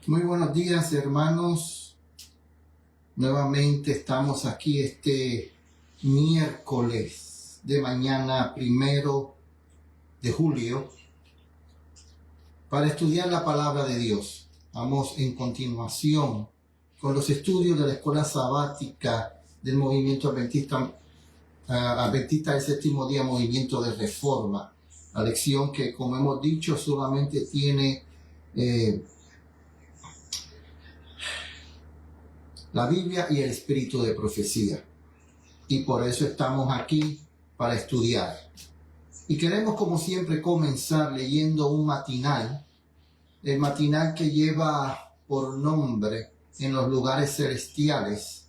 Muy buenos días, hermanos. Nuevamente estamos aquí este miércoles de mañana 1 de julio para estudiar la palabra de Dios. Vamos en continuación con los estudios de la escuela sabática del movimiento adventista del séptimo día, movimiento de reforma. La lección que, como hemos dicho, solamente tiene la Biblia y el espíritu de profecía. Y por eso estamos aquí para estudiar. Y queremos, como siempre, comenzar leyendo un matinal. El matinal que lleva por nombre En los lugares celestiales,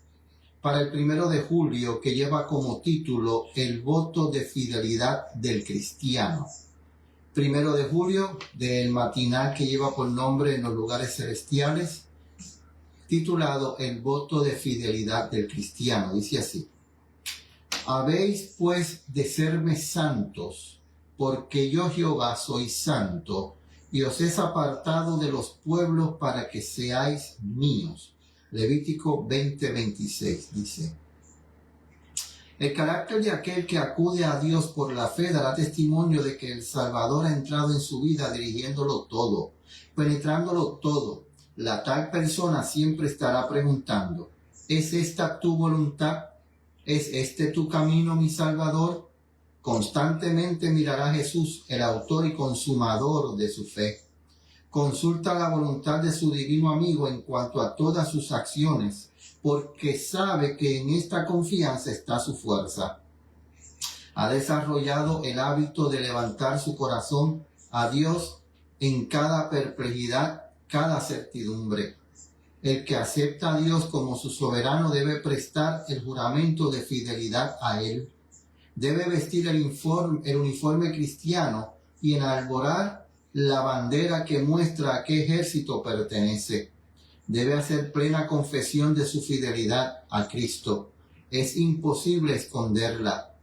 para el 1 de julio, que lleva como título El voto de fidelidad del cristiano. 1 de julio, del matinal que lleva por nombre En los lugares celestiales, titulado El voto de fidelidad del cristiano. Dice así: Habéis pues de serme santos, porque yo Jehová soy santo, y os he apartado de los pueblos para que seáis míos. Levítico 20:26 dice: El carácter de aquel que acude a Dios por la fe dará testimonio de que el Salvador ha entrado en su vida dirigiéndolo todo, penetrándolo todo. La tal persona siempre estará preguntando: ¿es esta tu voluntad? ¿Es este tu camino, mi Salvador? Constantemente mirará a Jesús, el autor y consumador de su fe. Consulta la voluntad de su divino amigo en cuanto a todas sus acciones, porque sabe que en esta confianza está su fuerza. Ha desarrollado el hábito de levantar su corazón a Dios en cada perplejidad, cada certidumbre. El que acepta a Dios como su soberano debe prestar el juramento de fidelidad a Él. Debe vestir el uniforme cristiano y enarbolar la bandera que muestra a qué ejército pertenece. Debe hacer plena confesión de su fidelidad a Cristo. Es imposible esconderla.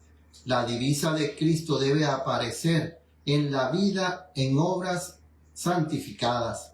La divisa de Cristo debe aparecer en la vida en obras santificadas.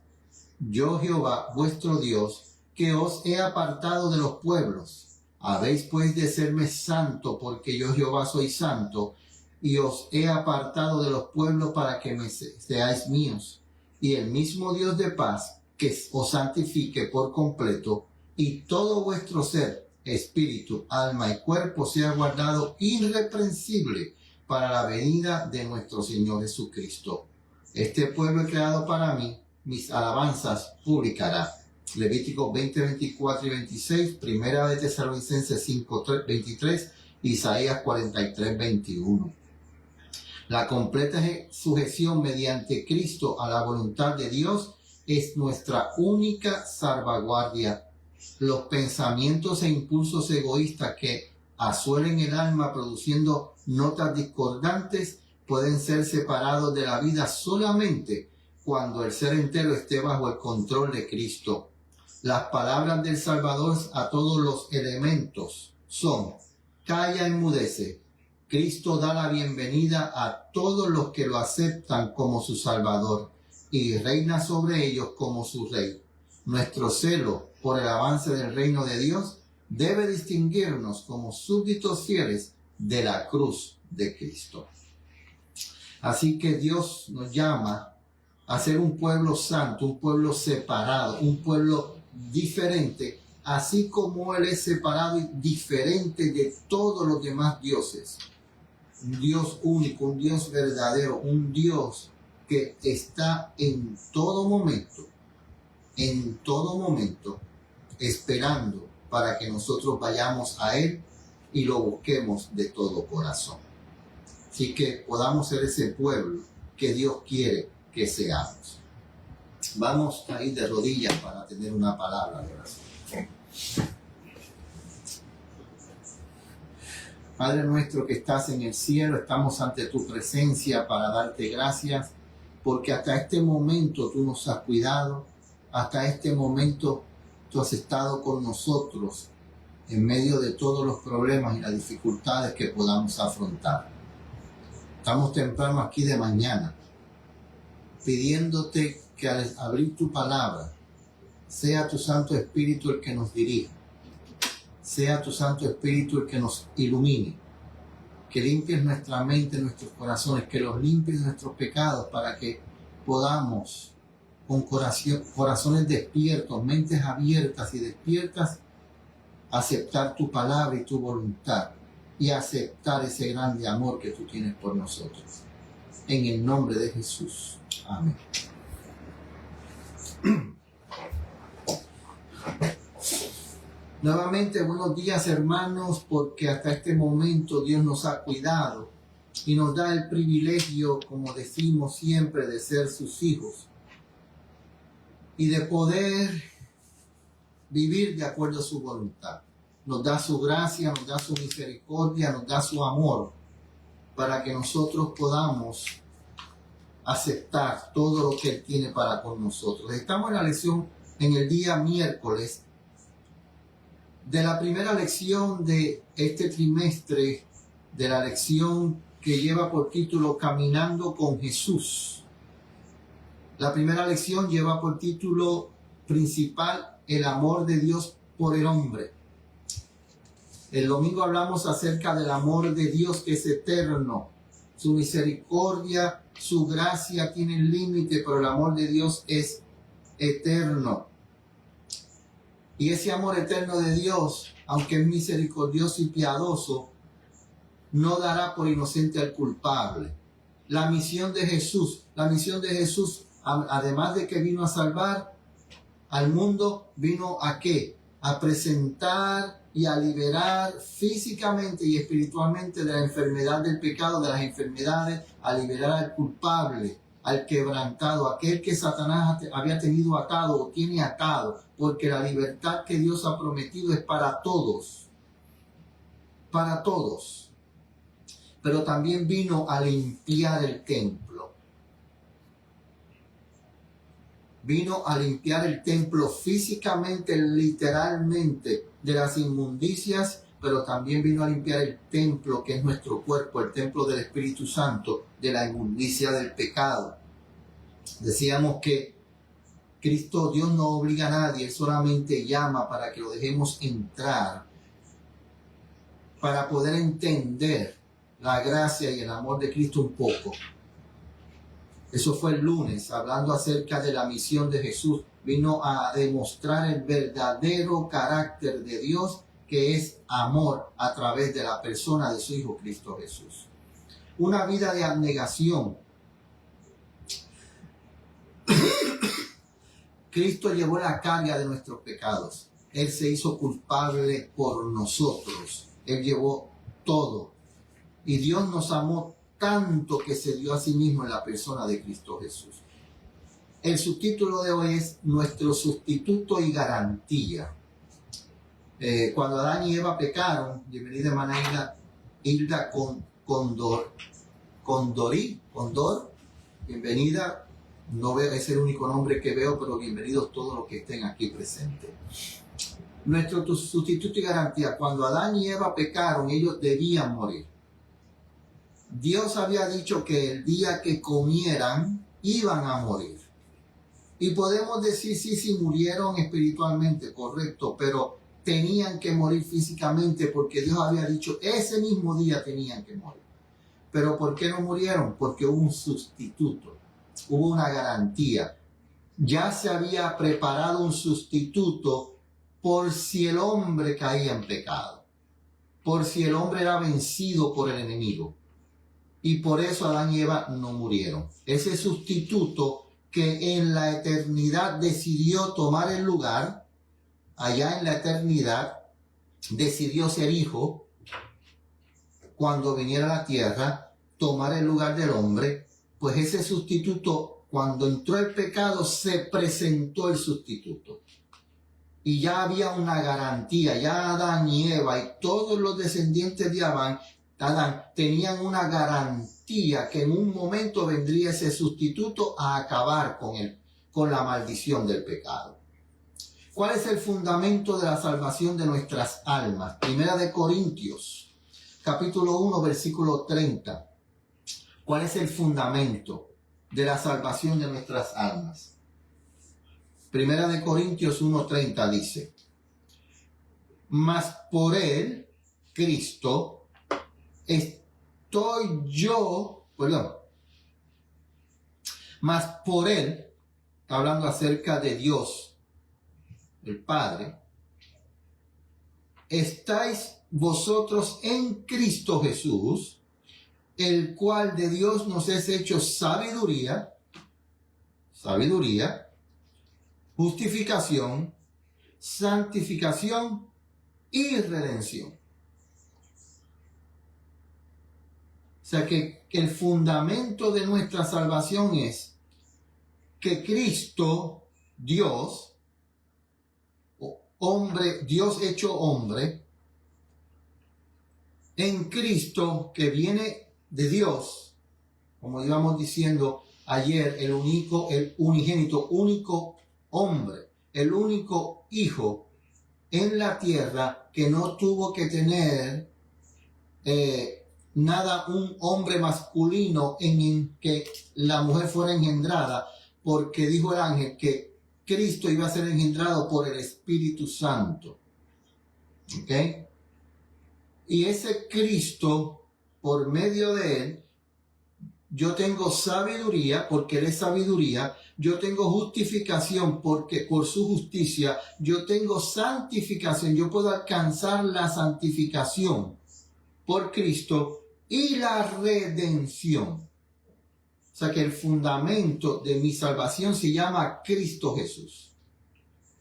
Yo, Jehová, vuestro Dios, que os he apartado de los pueblos. Habéis pues de serme santo, porque yo, Jehová, soy santo, y os he apartado de los pueblos para que me seáis míos. Y el mismo Dios de paz, que os santifique por completo, y todo vuestro ser, espíritu, alma y cuerpo, sea guardado irreprensible para la venida de nuestro Señor Jesucristo. Este pueblo creado para mí, mis alabanzas publicará. Levítico 20, 24 y 26, Primera de Tesalonicenses 5, 23, Isaías 43, 21. La completa sujeción mediante Cristo a la voluntad de Dios es nuestra única salvaguardia. Los pensamientos e impulsos egoístas que asuelen el alma produciendo notas discordantes pueden ser separados de la vida solamente cuando el ser entero esté bajo el control de Cristo. Las palabras del Salvador a todos los elementos son: calla, enmudece. Cristo da la bienvenida a todos los que lo aceptan como su Salvador y reina sobre ellos como su Rey. Nuestro celo por el avance del reino de Dios debe distinguirnos como súbditos fieles de la cruz de Cristo. Así que Dios nos llama a ser un pueblo santo, un pueblo separado, un pueblo diferente, así como Él es separado y diferente de todos los demás dioses. Un Dios único, un Dios verdadero, un Dios que está en todo momento, esperando para que nosotros vayamos a Él y lo busquemos de todo corazón. Así que podamos ser ese pueblo que Dios quiere que seamos. Vamos a ir de rodillas para tener una palabra de oración. Padre nuestro que estás en el cielo, estamos ante tu presencia para darte gracias, porque hasta este momento tú nos has cuidado, hasta este momento tú has estado con nosotros en medio de todos los problemas y las dificultades que podamos afrontar. Estamos temprano aquí de mañana, pidiéndote que al abrir tu palabra sea tu Santo Espíritu el que nos dirija. Sea tu Santo Espíritu el que nos ilumine. Que limpies nuestra mente, nuestros corazones, que los limpies de nuestros pecados para que podamos, con corazones despiertos, mentes abiertas y despiertas, aceptar tu palabra y tu voluntad y aceptar ese grande amor que tú tienes por nosotros. En el nombre de Jesús. Amén. Nuevamente, buenos días, hermanos, porque hasta este momento Dios nos ha cuidado y nos da el privilegio, como decimos siempre, de ser sus hijos y de poder vivir de acuerdo a su voluntad. Nos da su gracia, nos da su misericordia, nos da su amor para que nosotros podamos aceptar todo lo que Él tiene para con nosotros. Estamos en la lección en el día miércoles de la primera lección de este trimestre, de la lección que lleva por título Caminando con Jesús. La primera lección lleva por título principal El amor de Dios por el hombre. El domingo hablamos acerca del amor de Dios que es eterno. Su misericordia, su gracia tienen límite, pero el amor de Dios es eterno. Y ese amor eterno de Dios, aunque es misericordioso y piadoso, no dará por inocente al culpable. La misión de Jesús, además de que vino a salvar al mundo, vino ¿a qué? A presentar y a liberar físicamente y espiritualmente de la enfermedad del pecado, de las enfermedades, a liberar al culpable, al quebrantado, aquel que Satanás había tenido atado o tiene atado, porque la libertad que Dios ha prometido es para todos, pero también vino a limpiar el templo. Vino a limpiar el templo físicamente, literalmente, de las inmundicias, pero también vino a limpiar el templo que es nuestro cuerpo, el templo del Espíritu Santo, de la inmundicia del pecado. Decíamos que Cristo, Dios no obliga a nadie, Él solamente llama para que lo dejemos entrar, para poder entender la gracia y el amor de Cristo un poco. Eso fue el lunes, hablando acerca de la misión de Jesús. Vino a demostrar el verdadero carácter de Dios, que es amor a través de la persona de su Hijo Cristo Jesús. Una vida de abnegación. Cristo llevó la carga de nuestros pecados. Él se hizo culpable por nosotros. Él llevó todo. Y Dios nos amó tanto que se dio a sí mismo en la persona de Cristo Jesús. El subtítulo de hoy es Nuestro sustituto y garantía. Cuando Adán y Eva pecaron, bienvenida hermana Hilda Condor, bienvenida. No veo, es el único nombre que veo, pero bienvenidos todos los que estén aquí presentes. Nuestro sustituto y garantía. Cuando Adán y Eva pecaron, ellos debían morir. Dios había dicho que el día que comieran, iban a morir. Y podemos decir, sí, murieron espiritualmente, correcto, pero tenían que morir físicamente porque Dios había dicho, ese mismo día tenían que morir. Pero ¿por qué no murieron? Porque hubo un sustituto, hubo una garantía. Ya se había preparado un sustituto por si el hombre caía en pecado, por si el hombre era vencido por el enemigo. Y por eso Adán y Eva no murieron. Ese sustituto que en la eternidad decidió tomar el lugar, allá en la eternidad, decidió ser hijo, cuando viniera a la tierra, tomar el lugar del hombre, pues ese sustituto, cuando entró el pecado, se presentó el sustituto. Y ya había una garantía, ya Adán y Eva y todos los descendientes de Adán tenían una garantía que en un momento vendría ese sustituto a acabar con la maldición del pecado. ¿Cuál es el fundamento de la salvación de nuestras almas? Primera de Corintios, capítulo 1, versículo 30. ¿Cuál es el fundamento de la salvación de nuestras almas? Primera de Corintios 1:30 dice: mas por él, Cristo, mas por él, hablando acerca de Dios, el Padre, estáis vosotros en Cristo Jesús, el cual de Dios nos es hecho sabiduría, justificación, santificación y redención. O sea que el fundamento de nuestra salvación es que Cristo, Dios, hombre, Dios hecho hombre, en Cristo, que viene de Dios, como íbamos diciendo ayer, el unigénito, único hombre, el único hijo en la tierra que no tuvo que tener nada, un hombre masculino en que la mujer fuera engendrada, porque dijo el ángel que Cristo iba a ser engendrado por el Espíritu Santo. ¿Ok? Y ese Cristo, por medio de él, yo tengo sabiduría, porque él es sabiduría. Yo tengo justificación, porque por su justicia. Yo tengo santificación. Yo puedo alcanzar la santificación por Cristo y la redención. O sea que el fundamento de mi salvación se llama Cristo Jesús.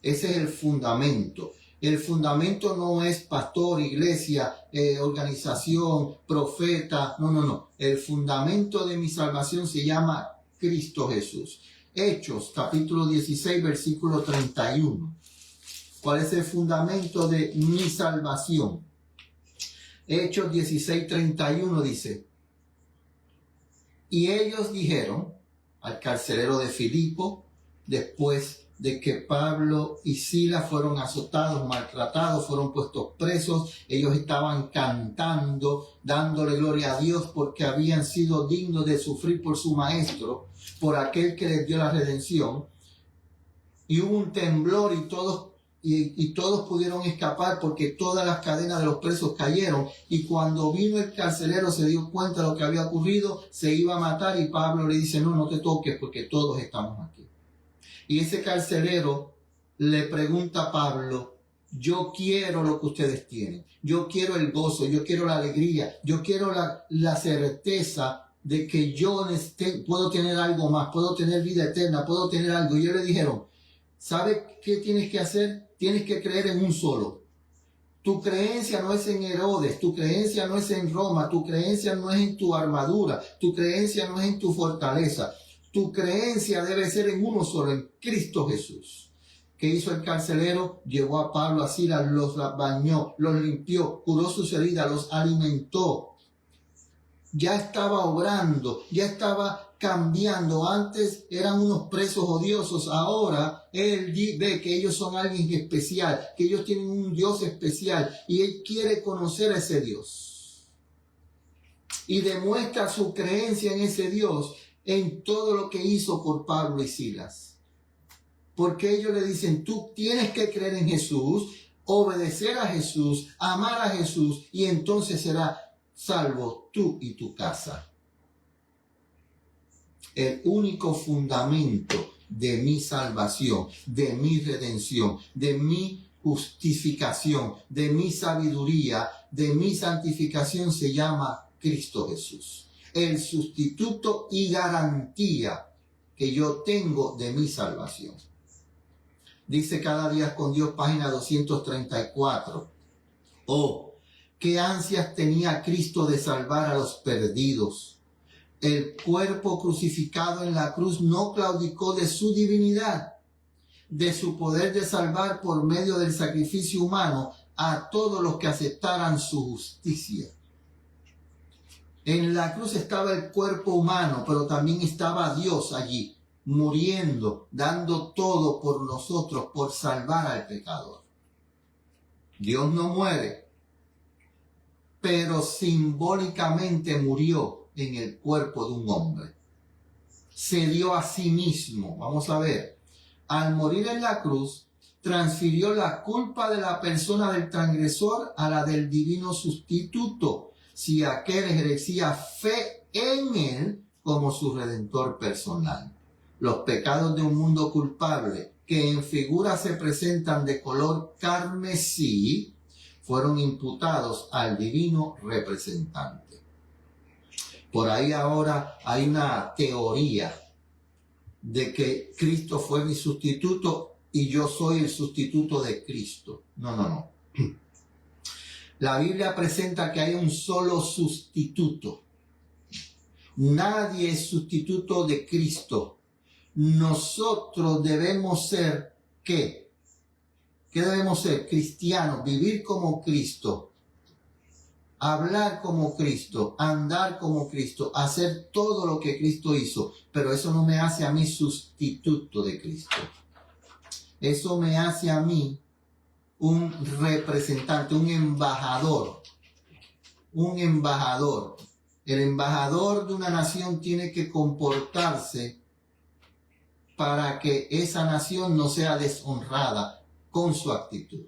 Ese es el fundamento. El fundamento no es pastor, iglesia, organización, profeta. No. El fundamento de mi salvación se llama Cristo Jesús. Hechos, capítulo 16, versículo 31. ¿Cuál es el fundamento de mi salvación? Hechos 16, 31 dice: y ellos dijeron al carcelero de Filipo, después de que Pablo y Silas fueron azotados, maltratados, fueron puestos presos, ellos estaban cantando, dándole gloria a Dios porque habían sido dignos de sufrir por su maestro, por aquel que les dio la redención. Y hubo un temblor y todos pudieron escapar porque todas las cadenas de los presos cayeron. Y cuando vino el carcelero se dio cuenta de lo que había ocurrido, se iba a matar y Pablo le dice: no te toques porque todos estamos aquí. Y ese carcelero le pregunta a Pablo: yo quiero lo que ustedes tienen, yo quiero el gozo, yo quiero la alegría, yo quiero la certeza de que yo puedo tener algo más, puedo tener vida eterna, puedo tener algo. Y ellos le dijeron: ¿sabes qué tienes que hacer? Tienes que creer en un solo. Tu creencia no es en Herodes, tu creencia no es en Roma, tu creencia no es en tu armadura, tu creencia no es en tu fortaleza. Tu creencia debe ser en uno solo, en Cristo Jesús. ¿Qué hizo el carcelero? Llevó a Pablo, a Silas, los bañó, los limpió, curó sus heridas, los alimentó. Ya estaba obrando, ya estaba cambiando. Antes eran unos presos odiosos, ahora él ve que ellos son alguien especial, que ellos tienen un Dios especial y él quiere conocer a ese Dios. Y demuestra su creencia en ese Dios en todo lo que hizo por Pablo y Silas. Porque ellos le dicen: tú tienes que creer en Jesús, obedecer a Jesús, amar a Jesús, y entonces será salvo tú y tu casa. El único fundamento de mi salvación, de mi redención, de mi justificación, de mi sabiduría, de mi santificación se llama Cristo Jesús. El sustituto y garantía que yo tengo de mi salvación. Dice Cada Día con Dios, página 234. Oh, qué ansias tenía Cristo de salvar a los perdidos. El cuerpo crucificado en la cruz no claudicó de su divinidad, de su poder de salvar por medio del sacrificio humano a todos los que aceptaran su justicia. En la cruz estaba el cuerpo humano, pero también estaba Dios allí, muriendo, dando todo por nosotros, por salvar al pecador. Dios no muere, pero simbólicamente murió en el cuerpo de un hombre. Se dio a sí mismo. Vamos a ver. al morir en la cruz, transfirió la culpa de la persona del transgresor a la del divino sustituto, si aquel ejercía fe en él como su redentor personal. Los pecados de un mundo culpable, que en figura se presentan de color carmesí, fueron imputados al divino representante. Por ahí ahora hay una teoría de que Cristo fue mi sustituto y yo soy el sustituto de Cristo. No. La Biblia presenta que hay un solo sustituto. Nadie es sustituto de Cristo. Nosotros debemos ser, ¿qué? ¿Qué debemos ser? Cristianos, vivir como Cristo, hablar como Cristo, andar como Cristo, hacer todo lo que Cristo hizo. Pero eso no me hace a mí sustituto de Cristo. Eso me hace a mí un representante, un embajador. Un embajador. El embajador de una nación tiene que comportarse para que esa nación no sea deshonrada con su actitud.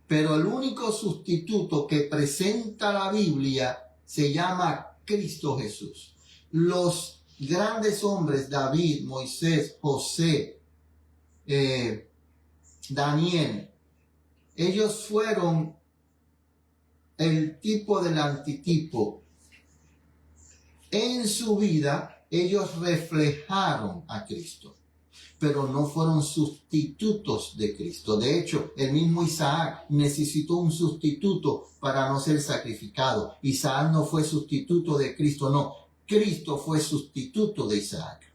Pero el único sustituto que presenta la Biblia se llama Cristo Jesús. Los grandes hombres, David, Moisés, José, Daniel, ellos fueron el tipo del antitipo. En su vida, ellos reflejaron a Cristo, pero no fueron sustitutos de Cristo. De hecho, el mismo Isaac necesitó un sustituto para no ser sacrificado. Isaac no fue sustituto de Cristo, no. Cristo fue sustituto de Isaac.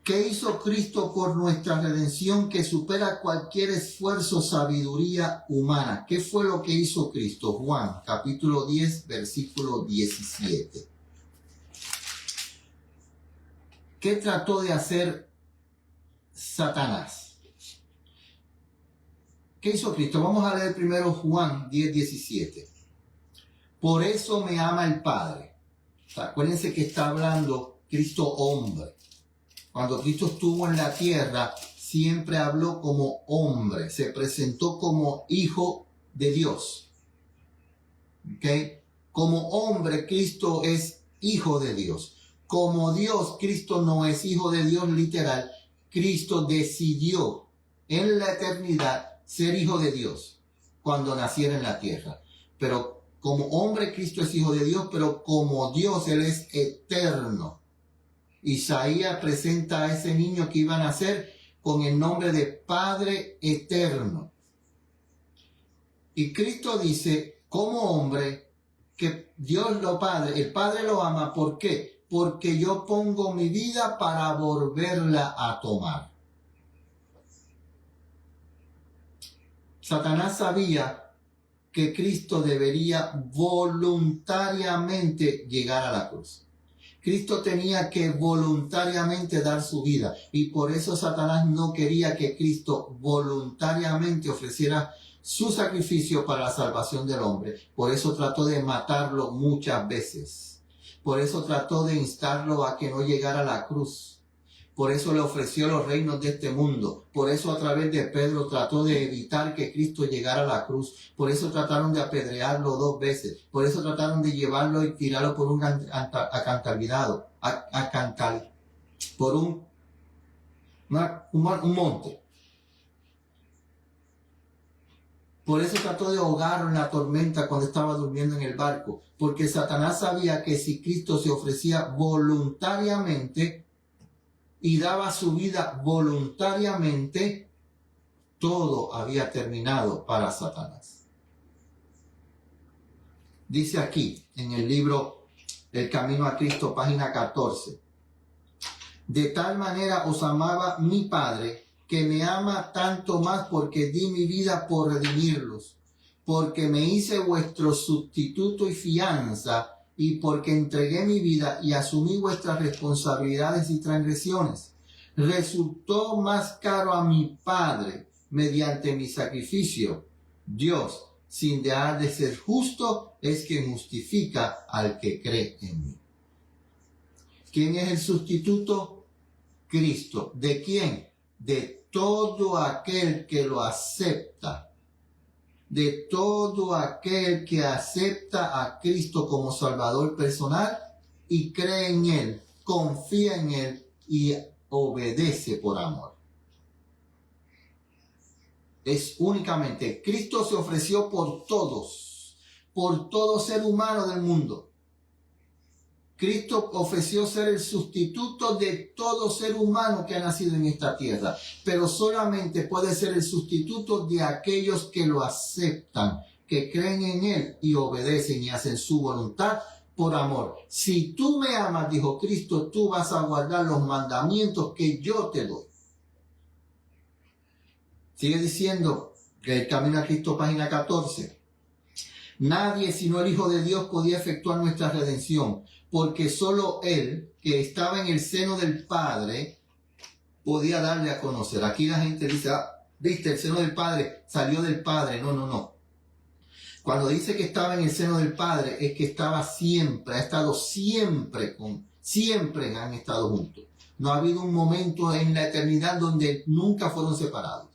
¿Qué hizo Cristo por nuestra redención que supera cualquier esfuerzo o sabiduría humana? ¿Qué fue lo que hizo Cristo? Juan, capítulo 10, versículo 17. ¿Qué trató de hacer Satanás? ¿Qué hizo Cristo? Vamos a leer primero Juan 10, 17. Por eso me ama el Padre. O sea, acuérdense que está hablando Cristo hombre. Cuando Cristo estuvo en la tierra, siempre habló como hombre, se presentó como hijo de Dios. ¿Okay? Como hombre, Cristo es hijo de Dios. Como Dios, Cristo no es hijo de Dios literal. Cristo decidió en la eternidad ser hijo de Dios cuando naciera en la tierra. Pero como hombre, Cristo es hijo de Dios, pero como Dios, Él es eterno. Isaías presenta a ese niño que iba a nacer con el nombre de Padre Eterno. Y Cristo dice, como hombre, que Dios lo Padre, el Padre lo ama. ¿Por qué? Porque yo pongo mi vida para volverla a tomar. Satanás sabía que Cristo debería voluntariamente llegar a la cruz. Cristo tenía que voluntariamente dar su vida y por eso Satanás no quería que Cristo voluntariamente ofreciera su sacrificio para la salvación del hombre. Por eso trató de matarlo muchas veces. Por eso trató de instarlo a que no llegara a la cruz. Por eso le ofreció los reinos de este mundo. Por eso a través de Pedro trató de evitar que Cristo llegara a la cruz. Por eso trataron de apedrearlo 2 veces. Por eso trataron de llevarlo y tirarlo por un acantilado, por un monte. Por eso trató de ahogarlo en la tormenta cuando estaba durmiendo en el barco. Porque Satanás sabía que si Cristo se ofrecía voluntariamente y daba su vida voluntariamente, todo había terminado para Satanás. Dice aquí en el libro El Camino a Cristo, página 14. De tal manera os amaba mi Padre, que me ama tanto más porque di mi vida por redimirlos, porque me hice vuestro sustituto y fianza, y porque entregué mi vida y asumí vuestras responsabilidades y transgresiones. Resultó más caro a mi Padre mediante mi sacrificio. Dios, sin dejar de ser justo, es quien justifica al que cree en mí. ¿Quién es el sustituto? Cristo. ¿De quién? De todo aquel que lo acepta. De todo aquel que acepta a Cristo como Salvador personal y cree en Él, confía en Él y obedece por amor. Es únicamente, Cristo se ofreció por todos, por todo ser humano del mundo. Cristo ofreció ser el sustituto de todo ser humano que ha nacido en esta tierra, pero solamente puede ser el sustituto de aquellos que lo aceptan, que creen en Él y obedecen y hacen su voluntad por amor. Si tú me amas, dijo Cristo, tú vas a guardar los mandamientos que yo te doy. Sigue diciendo que el Camino a Cristo, página 14. Nadie sino el Hijo de Dios podía efectuar nuestra redención, porque solo Él, que estaba en el seno del Padre, podía darle a conocer. Aquí la gente dice, viste, el seno del Padre salió del Padre. No. Cuando dice que estaba en el seno del Padre, es que estaba siempre, ha estado siempre han estado juntos. No ha habido un momento en la eternidad donde nunca fueron separados,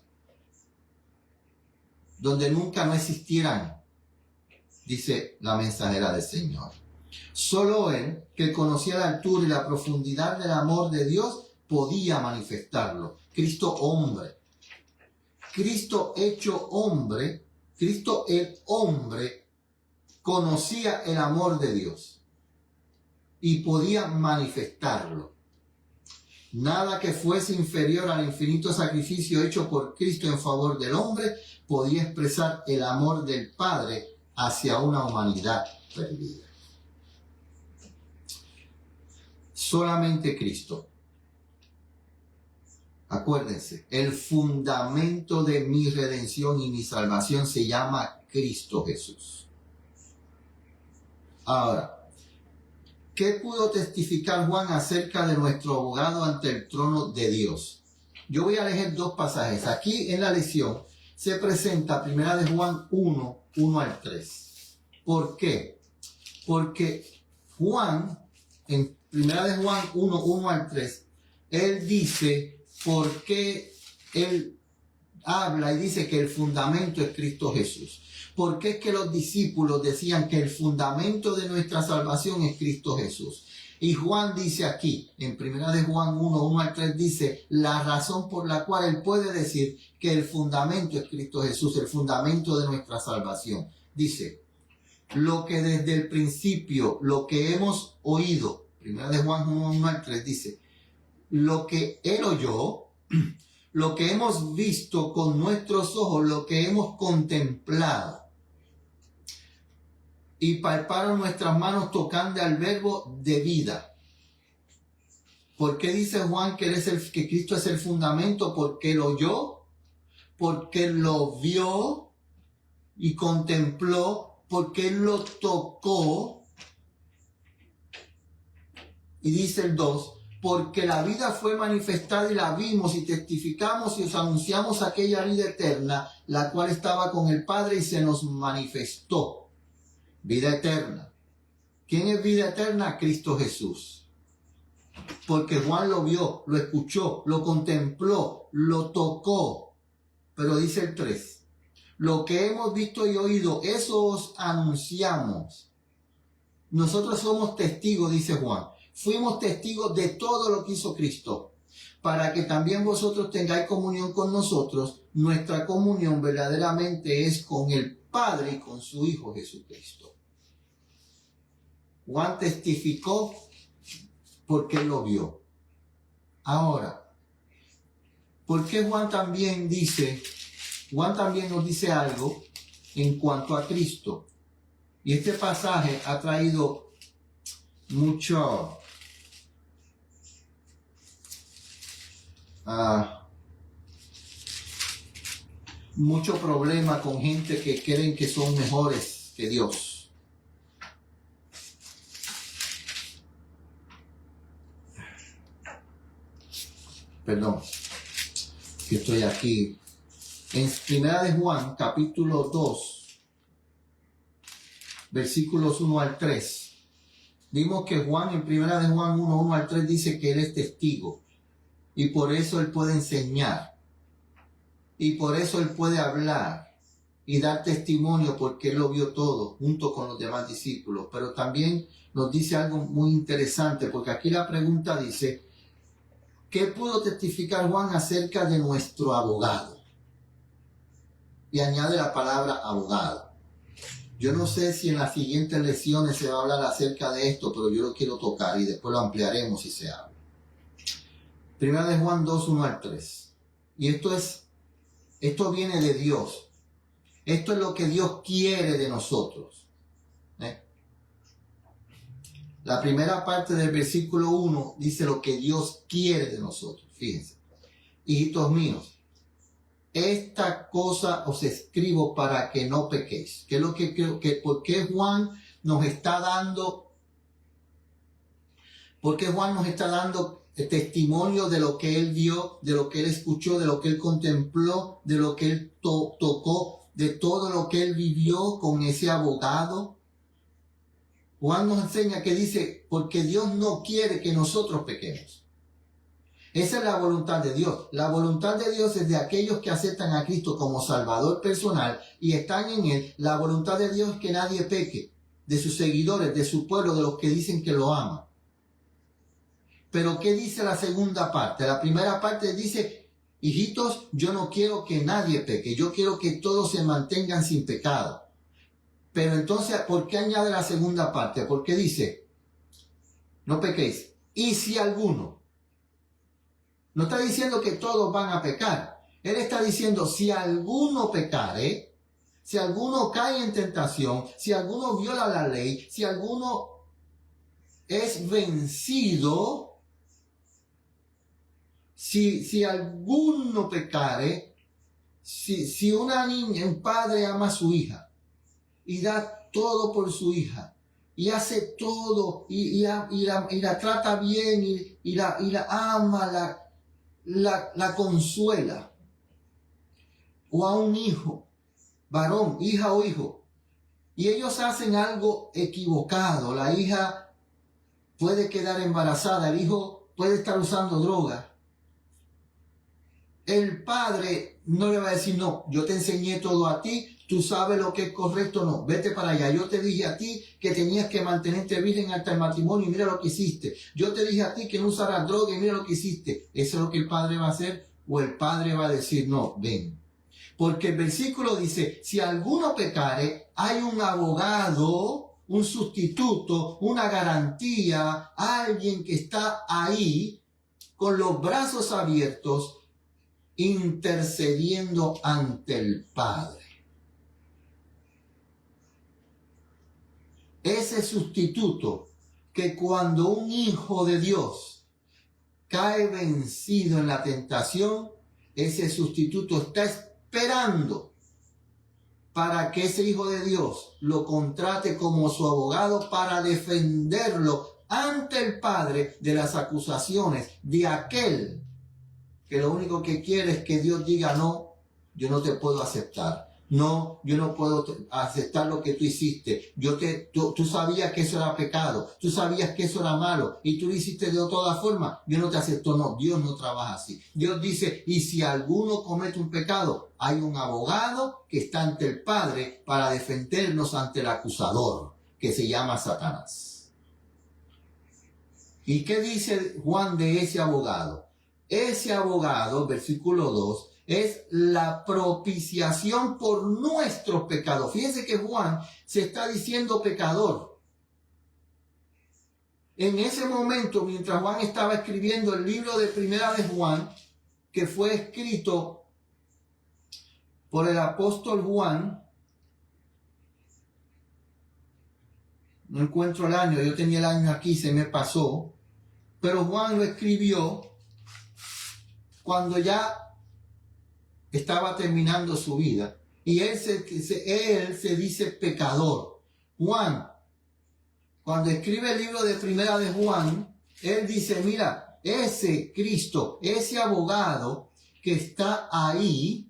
donde nunca no existieran, dice la mensajera del Señor. Solo Él, que conocía la altura y la profundidad del amor de Dios, podía manifestarlo. Cristo hombre. Cristo hecho hombre, Cristo el hombre, conocía el amor de Dios y podía manifestarlo. Nada que fuese inferior al infinito sacrificio hecho por Cristo en favor del hombre podía expresar el amor del Padre hacia una humanidad perdida. Solamente Cristo. Acuérdense, el fundamento de mi redención y mi salvación se llama Cristo Jesús. Ahora, ¿qué pudo testificar Juan acerca de nuestro abogado ante el trono de Dios? Yo voy a leer dos pasajes. Aquí en la lección se presenta 1 de Juan 1, 1 al 3. ¿Por qué? Porque Juan, en 1 de Juan 1, 1 al 3, él dice por qué él habla y dice que el fundamento es Cristo Jesús. ¿Por qué es que los discípulos decían que el fundamento de nuestra salvación es Cristo Jesús? Y Juan dice aquí, en 1 de Juan 1, 1 al 3, dice la razón por la cual él puede decir que el fundamento es Cristo Jesús, el fundamento de nuestra salvación. Dice, lo que desde el principio, lo que hemos oído, 1 de Juan 1, 1 al 3, dice, lo que él oyó, lo que hemos visto con nuestros ojos, lo que hemos contemplado, y palparon nuestras manos tocando al verbo de vida. ¿Por qué dice Juan que Cristo es el fundamento? Porque lo oyó, porque lo vio y contempló, porque él lo tocó. Y dice el 2, porque la vida fue manifestada y la vimos y testificamos y os anunciamos aquella vida eterna, la cual estaba con el Padre y se nos manifestó. Vida eterna. ¿Quién es vida eterna? Cristo Jesús. Porque Juan lo vio, lo escuchó, lo contempló, lo tocó. Pero dice el 3, lo que hemos visto y oído, eso os anunciamos. Nosotros somos testigos, dice Juan. Fuimos testigos de todo lo que hizo Cristo, para que también vosotros tengáis comunión con nosotros. Nuestra comunión verdaderamente es con el Padre y con su Hijo Jesucristo. Juan testificó porque lo vio. Ahora, ¿por qué Juan también nos dice algo en cuanto a Cristo? Y este pasaje ha traído mucho problema con gente que creen que son mejores que Dios. Perdón, que estoy aquí. En 1 de Juan, capítulo 2, versículos 1 al 3, Vimos que Juan, en primera de Juan 1:1-3, dice que él es testigo. Y por eso él puede enseñar. Y por eso él puede hablar y dar testimonio, porque él lo vio todo junto con los demás discípulos. Pero también nos dice algo muy interesante, porque aquí la pregunta dice, ¿qué pudo testificar Juan acerca de nuestro abogado? Y añade la palabra abogado. Yo no sé si en las siguientes lecciones se va a hablar acerca de esto, pero yo lo quiero tocar y después lo ampliaremos si se habla. Primera de Juan 2:1-3. Y esto viene de Dios. Esto es lo que Dios quiere de nosotros. La primera parte del versículo 1 dice lo que Dios quiere de nosotros. Fíjense. Hijitos míos, esta cosa os escribo para que no pequéis. ¿Qué es lo que creo? ¿Por qué Juan nos está dando? ¿Por qué Juan nos está dando testimonio de lo que él vio, de lo que él escuchó, de lo que él contempló, de lo que él tocó, de todo lo que él vivió con ese abogado? Juan nos enseña que dice, porque Dios no quiere que nosotros pequemos. Esa es la voluntad de Dios. La voluntad de Dios es de aquellos que aceptan a Cristo como Salvador personal y están en Él. La voluntad de Dios es que nadie peque, de sus seguidores, de su pueblo, de los que dicen que lo aman. Pero ¿qué dice la segunda parte? La primera parte dice, hijitos, yo no quiero que nadie peque, yo quiero que todos se mantengan sin pecado. Pero entonces, ¿por qué añade la segunda parte? Porque dice, no pequéis. Y si alguno, no está diciendo que todos van a pecar. Él está diciendo, si alguno pecare, si alguno cae en tentación, si alguno viola la ley, si alguno es vencido, si alguno pecare, si una niña, un padre ama a su hija y da todo por su hija y hace todo y la trata bien y la ama, la consuela, o a un hijo, varón, hija o hijo, y ellos hacen algo equivocado, la hija puede quedar embarazada, el hijo puede estar usando droga, el padre no le va a decir, no, yo te enseñé todo a ti, tú sabes lo que es correcto, no, vete para allá. Yo te dije a ti que tenías que mantenerte virgen hasta el matrimonio y mira lo que hiciste. Yo te dije a ti que no usaras droga y mira lo que hiciste. ¿Eso es lo que el padre va a hacer? ¿O el padre va a decir, no, ven? Porque el versículo dice, si alguno pecare, hay un abogado, un sustituto, una garantía, alguien que está ahí con los brazos abiertos, intercediendo ante el Padre. Ese sustituto que cuando un hijo de Dios cae vencido en la tentación, ese sustituto está esperando para que ese hijo de Dios lo contrate como su abogado para defenderlo ante el Padre de las acusaciones de aquel que lo único que quiere es que Dios diga, no, yo no te puedo aceptar. No, yo no puedo aceptar lo que tú hiciste. Tú sabías que eso era pecado. Tú sabías que eso era malo. Y tú lo hiciste de todas formas. Yo no te acepto. No, Dios no trabaja así. Dios dice, y si alguno comete un pecado, hay un abogado que está ante el Padre para defendernos ante el acusador, que se llama Satanás. ¿Y qué dice Juan de ese abogado? Ese abogado, versículo 2, es la propiciación por nuestros pecados. Fíjense que Juan se está diciendo pecador. En ese momento, mientras Juan estaba escribiendo el libro de Primera de Juan, que fue escrito por el apóstol Juan, no encuentro el año, yo tenía el año aquí, se me pasó, pero Juan lo escribió cuando ya estaba terminando su vida. Y él se dice pecador. Juan, cuando escribe el libro de Primera de Juan, él dice, mira, ese Cristo, ese abogado que está ahí,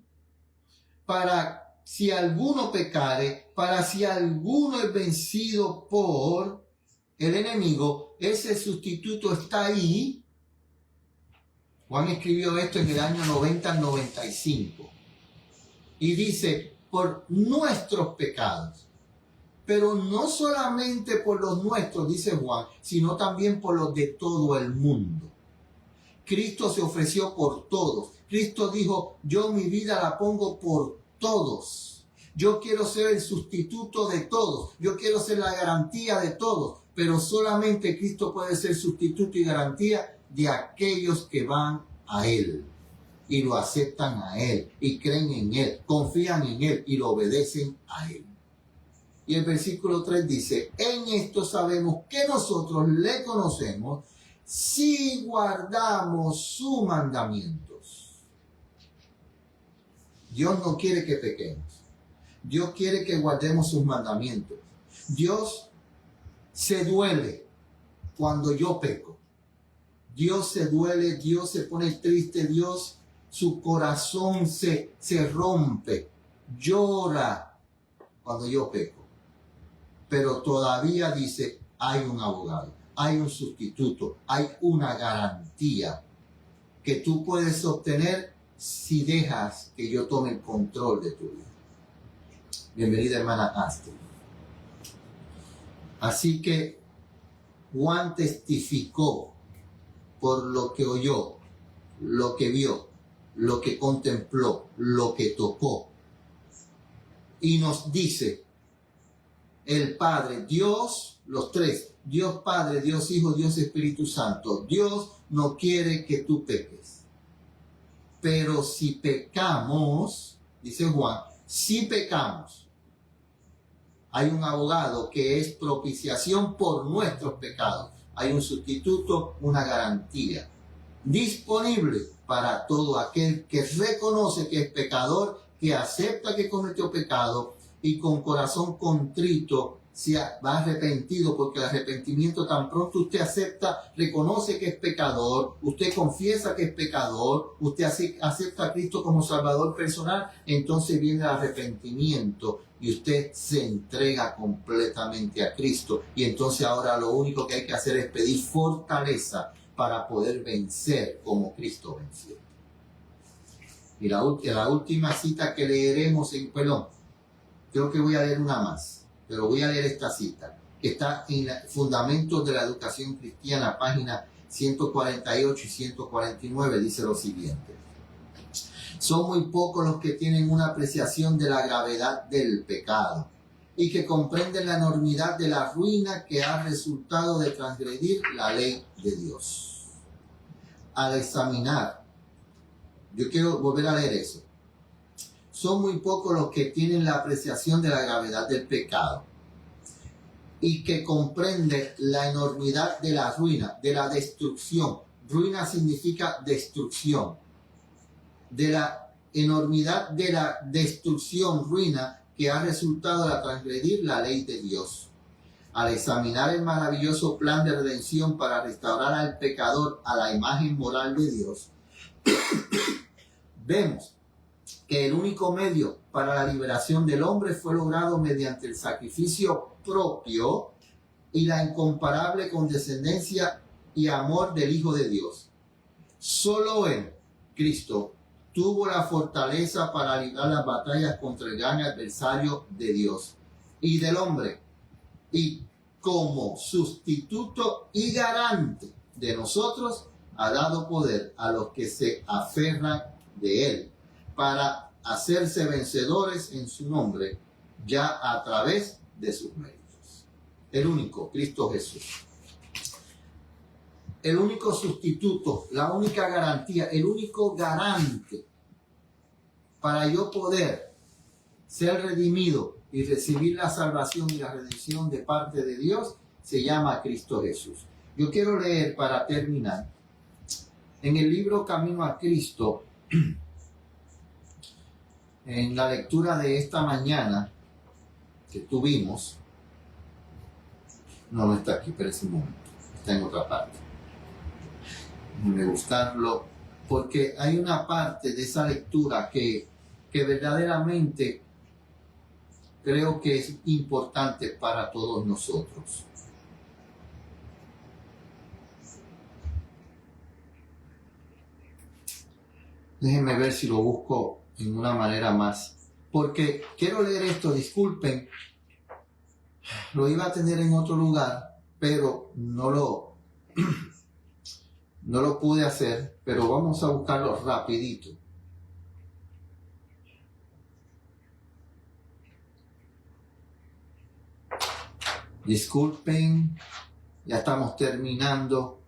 para si alguno pecare, para si alguno es vencido por el enemigo, ese sustituto está ahí. Juan escribió esto en el año 90 al 95. Y dice, por nuestros pecados. Pero no solamente por los nuestros, dice Juan, sino también por los de todo el mundo. Cristo se ofreció por todos. Cristo dijo, yo mi vida la pongo por todos. Yo quiero ser el sustituto de todos. Yo quiero ser la garantía de todos. Pero solamente Cristo puede ser sustituto y garantía de aquellos que van a Él. Y lo aceptan a Él. Y creen en Él. Confían en Él. Y lo obedecen a Él. Y el versículo 3 dice, en esto sabemos que nosotros le conocemos si guardamos sus mandamientos. Dios no quiere que pequemos. Dios quiere que guardemos sus mandamientos. Dios se duele cuando yo peco. Dios se duele, Dios se pone triste, Dios, su corazón se rompe, llora cuando yo peco. Pero todavía dice, hay un abogado, hay un sustituto, hay una garantía que tú puedes obtener si dejas que yo tome el control de tu vida. Bienvenida, hermana Astrid. Así que Juan testificó por lo que oyó, lo que vio, lo que contempló, lo que tocó. Y nos dice, el Padre, Dios, los tres, Dios Padre, Dios Hijo, Dios Espíritu Santo. Dios no quiere que tú peques. Pero si pecamos, dice Juan, si pecamos, hay un abogado que es propiciación por nuestros pecados. Hay un sustituto, una garantía disponible para todo aquel que reconoce que es pecador, que acepta que cometió pecado y con corazón contrito se va arrepentido, porque el arrepentimiento, tan pronto usted acepta, reconoce que es pecador, usted confiesa que es pecador, usted acepta a Cristo como Salvador personal, entonces viene el arrepentimiento y usted se entrega completamente a Cristo. Y entonces ahora lo único que hay que hacer es pedir fortaleza para poder vencer como Cristo venció. Y la última cita que leeremos creo que voy a leer una más, pero voy a leer esta cita, que está en Fundamentos de la Educación Cristiana, página 148 y 149, dice lo siguiente. Son muy pocos los que tienen una apreciación de la gravedad del pecado y que comprenden la enormidad de la ruina que ha resultado de transgredir la ley de Dios. Al examinar, yo quiero volver a leer eso. Son muy pocos los que tienen la apreciación de la gravedad del pecado y que comprenden la enormidad de la ruina, de la destrucción. Ruina significa destrucción. De la enormidad de la destrucción, ruina, que ha resultado de transgredir la ley de Dios. Al examinar el maravilloso plan de redención para restaurar al pecador a la imagen moral de Dios, vemos que el único medio para la liberación del hombre fue logrado mediante el sacrificio propio y la incomparable condescendencia y amor del Hijo de Dios. Solo Él, Cristo, tuvo la fortaleza para librar las batallas contra el gran adversario de Dios y del hombre, y como sustituto y garante de nosotros ha dado poder a los que se aferran de Él para hacerse vencedores en su nombre, ya a través de sus méritos. El único, Cristo Jesús. El único sustituto, la única garantía, el único garante para yo poder ser redimido y recibir la salvación y la redención de parte de Dios, se llama Cristo Jesús. Yo quiero leer para terminar en el libro Camino a Cristo, en la lectura de esta mañana que tuvimos. No está aquí, pero es un momento, está en otra parte. Me gustarlo porque hay una parte de esa lectura que verdaderamente creo que es importante para todos nosotros. Déjenme ver si lo busco en una manera más. Porque quiero leer esto, disculpen. Lo iba a tener en otro lugar, pero no lo pude hacer. Pero vamos a buscarlo rapidito. Disculpen, ya estamos terminando.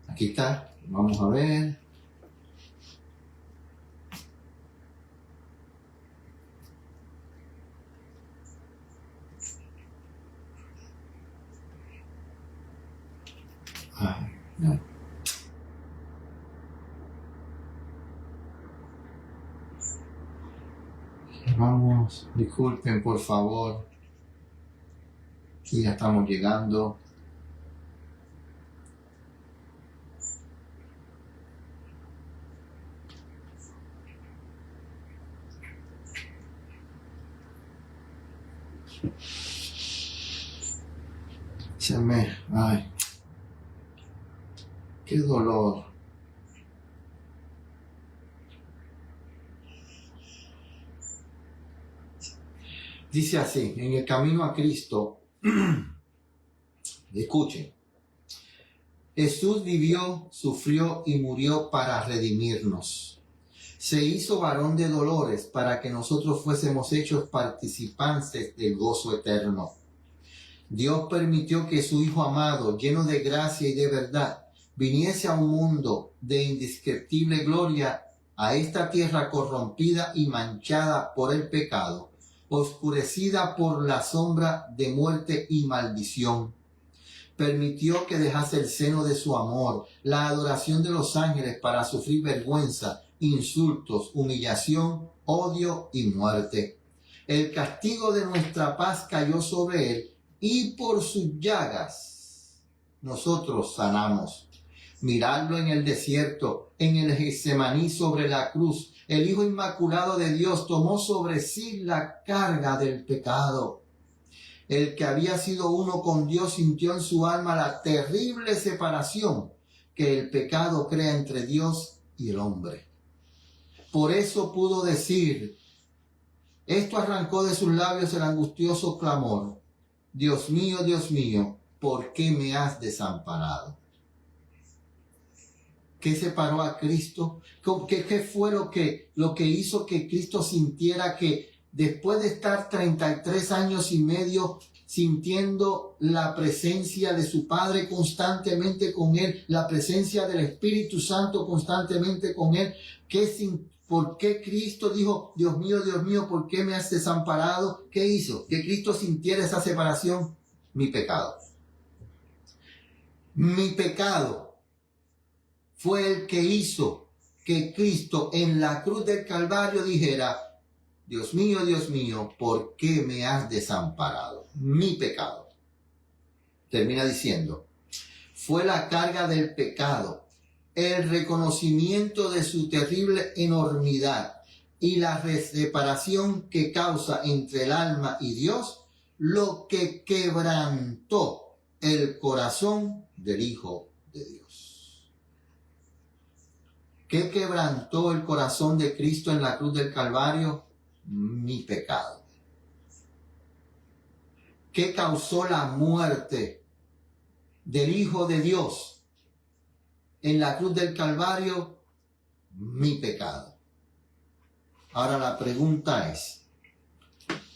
Aquí está, vamos a ver. Ay, no. Vamos, disculpen por favor. Y ya estamos llegando. Ay, qué dolor. Dice así, en el camino a Cristo, escuchen, Jesús vivió, sufrió y murió para redimirnos. Se hizo varón de dolores para que nosotros fuésemos hechos participantes del gozo eterno. Dios permitió que su Hijo amado, lleno de gracia y de verdad, viniese a un mundo de indescriptible gloria, a esta tierra corrompida y manchada por el pecado, oscurecida por la sombra de muerte y maldición. Permitió que dejase el seno de su amor, la adoración de los ángeles para sufrir vergüenza, insultos, humillación, odio y muerte. El castigo de nuestra paz cayó sobre él y por sus llagas nosotros sanamos. Miradlo en el desierto, en el Getsemaní sobre la cruz. El Hijo Inmaculado de Dios tomó sobre sí la carga del pecado. El que había sido uno con Dios sintió en su alma la terrible separación que el pecado crea entre Dios y el hombre. Por eso pudo decir, esto arrancó de sus labios el angustioso clamor, Dios mío, ¿por qué me has desamparado? ¿Qué separó a Cristo? ¿Qué fue lo que hizo que Cristo sintiera que después de estar 33 años y medio sintiendo la presencia de su Padre constantemente con él, la presencia del Espíritu Santo constantemente con él, ¿por qué Cristo dijo, Dios mío, ¿por qué me has desamparado? ¿Qué hizo? Que Cristo sintiera esa separación. Mi pecado. Mi pecado fue el que hizo que Cristo en la cruz del Calvario dijera, Dios mío, ¿por qué me has desamparado? Mi pecado. Termina diciendo, fue la carga del pecado, el reconocimiento de su terrible enormidad y la separación que causa entre el alma y Dios, lo que quebrantó el corazón del Hijo de Dios. ¿Qué quebrantó el corazón de Cristo en la cruz del Calvario? Mi pecado. ¿Qué causó la muerte del Hijo de Dios en la cruz del Calvario? Mi pecado. Ahora la pregunta es,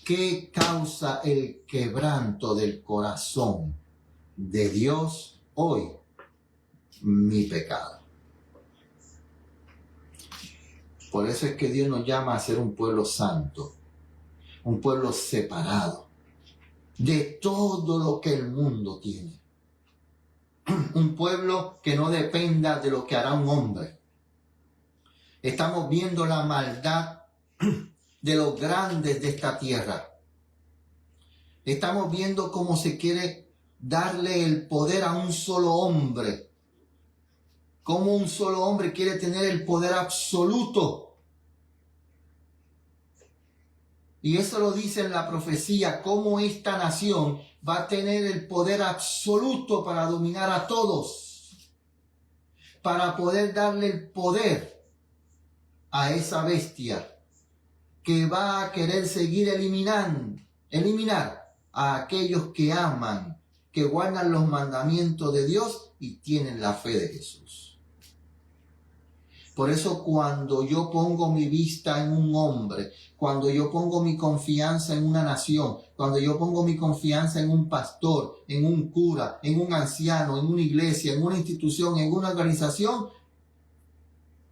¿qué causa el quebranto del corazón de Dios hoy? Mi pecado. Por eso es que Dios nos llama a ser un pueblo santo, un pueblo separado de todo lo que el mundo tiene. Un pueblo que no dependa de lo que hará un hombre. Estamos viendo la maldad de los grandes de esta tierra. Estamos viendo cómo se quiere darle el poder a un solo hombre. Cómo un solo hombre quiere tener el poder absoluto. Y eso lo dice en la profecía, cómo esta nación va a tener el poder absoluto para dominar a todos, para poder darle el poder a esa bestia que va a querer seguir eliminar a aquellos que aman, que guardan los mandamientos de Dios y tienen la fe de Jesús. Por eso cuando yo pongo mi vista en un hombre, cuando yo pongo mi confianza en una nación, cuando yo pongo mi confianza en un pastor, en un cura, en un anciano, en una iglesia, en una institución, en una organización,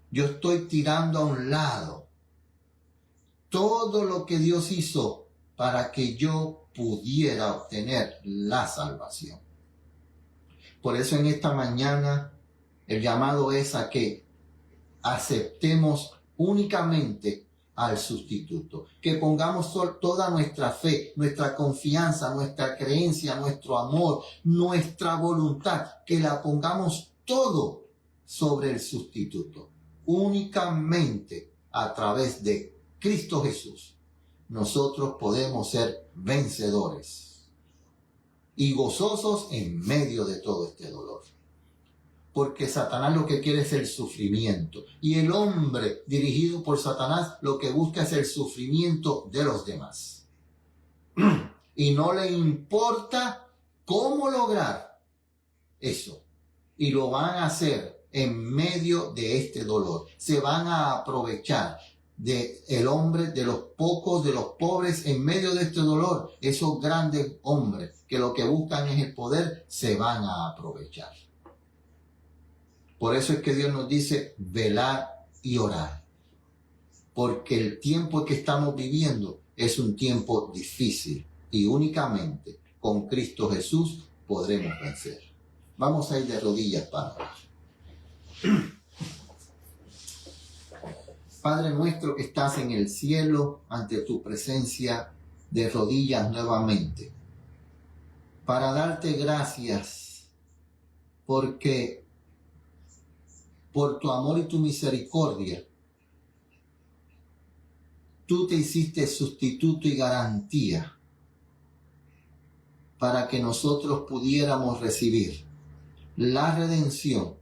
yo estoy tirando a un lado todo lo que Dios hizo para que yo pudiera obtener la salvación. Por eso en esta mañana el llamado es a que aceptemos únicamente al sustituto, que pongamos toda nuestra fe, nuestra confianza, nuestra creencia, nuestro amor, nuestra voluntad, que la pongamos todo sobre el sustituto. Únicamente a través de Cristo Jesús nosotros podemos ser vencedores y gozosos en medio de todo este dolor. Porque Satanás lo que quiere es el sufrimiento. Y el hombre dirigido por Satanás lo que busca es el sufrimiento de los demás. Y no le importa cómo lograr eso. Y lo van a hacer en medio de este dolor. Se van a aprovechar del hombre, de los pocos, de los pobres en medio de este dolor. Esos grandes hombres que lo que buscan es el poder, se van a aprovechar. Por eso es que Dios nos dice velar y orar. Porque el tiempo que estamos viviendo es un tiempo difícil y únicamente con Cristo Jesús podremos vencer. Vamos a ir de rodillas para orar. Padre nuestro que estás en el cielo, ante tu presencia, de rodillas nuevamente, para darte gracias porque por tu amor y tu misericordia, tú te hiciste sustituto y garantía para que nosotros pudiéramos recibir la redención,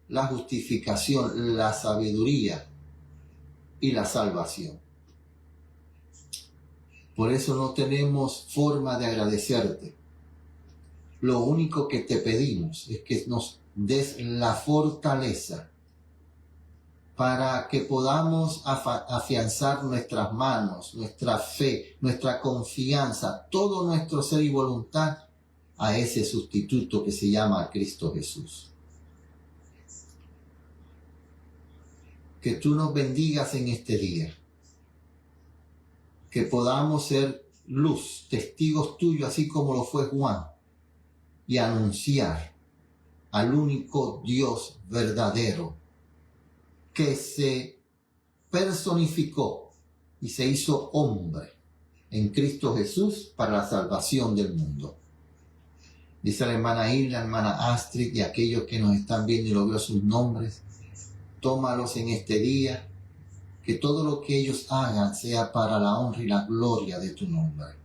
la justificación, la sabiduría y la salvación. Por eso no tenemos forma de agradecerte. Lo único que te pedimos es que nos des la fortaleza para que podamos afianzar nuestras manos, nuestra fe, nuestra confianza, todo nuestro ser y voluntad a ese sustituto que se llama Cristo Jesús. Que tú nos bendigas en este día, que podamos ser luz, testigos tuyos, así como lo fue Juan, y anunciar al único Dios verdadero, que se personificó y se hizo hombre en Cristo Jesús para la salvación del mundo. Dice la hermana Irla, la hermana Astrid y aquellos que nos están viendo y lo veo sus nombres, tómalos en este día, que todo lo que ellos hagan sea para la honra y la gloria de tu nombre.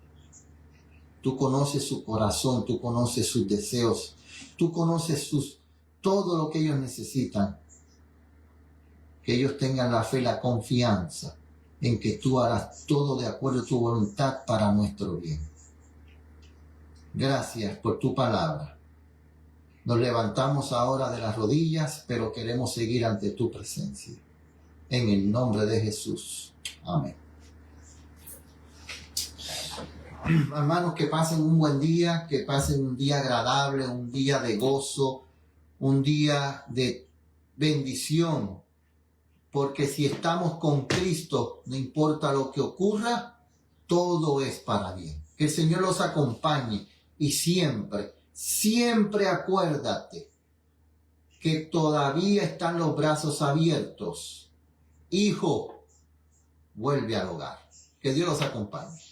Tú conoces su corazón, tú conoces sus deseos, tú conoces todo lo que ellos necesitan. Que ellos tengan la fe y la confianza en que tú harás todo de acuerdo a tu voluntad para nuestro bien. Gracias por tu palabra. Nos levantamos ahora de las rodillas, pero queremos seguir ante tu presencia. En el nombre de Jesús. Amén. Hermanos, que pasen un buen día, que pasen un día agradable, un día de gozo, un día de bendición. Porque si estamos con Cristo, no importa lo que ocurra, todo es para bien. Que el Señor los acompañe y siempre, siempre acuérdate que todavía están los brazos abiertos. Hijo, vuelve al hogar. Que Dios los acompañe.